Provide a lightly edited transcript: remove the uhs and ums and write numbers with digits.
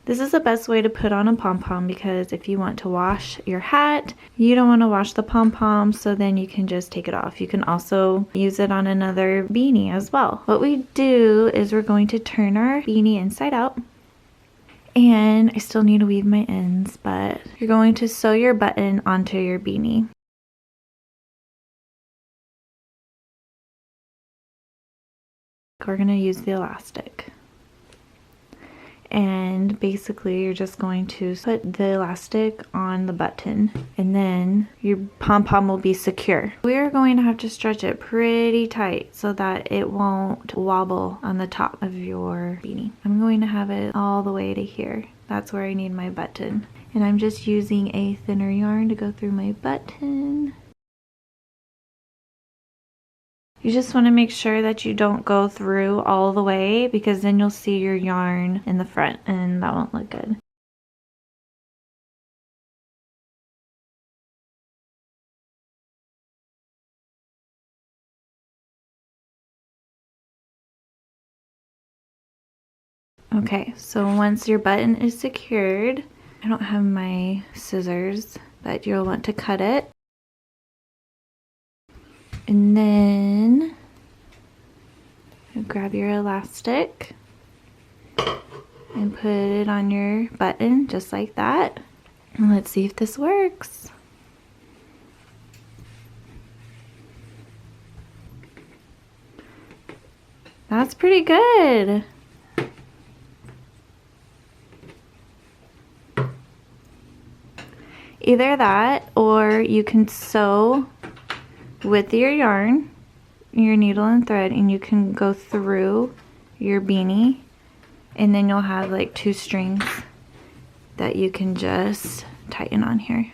This is the best way to put on a pom-pom because if you want to wash your hat, you don't want to wash the pom-pom, so then you can just take it off. You can also use it on another beanie as well. What we do is we're going to turn our beanie inside out. And I still need to weave my ends, but you're going to sew your button onto your beanie. We're going to use the elastic. And basically you're just going to put the elastic on the button and then your pom-pom will be secure. We're going to have to stretch it pretty tight so that it won't wobble on the top of your beanie. I'm going to have it all the way to here. That's where I need my button. And I'm just using a thinner yarn to go through my button. You just want to make sure that you don't go through all the way because then you'll see your yarn in the front and that won't look good. Okay, so once your button is secured, I don't have my scissors, but you'll want to cut it. And then grab your elastic and put it on your button just like that. And let's see if this works. That's pretty good. Either that or you can sew with your yarn, your needle and thread, and you can go through your beanie and then you'll have like 2 strings that you can just tighten on here.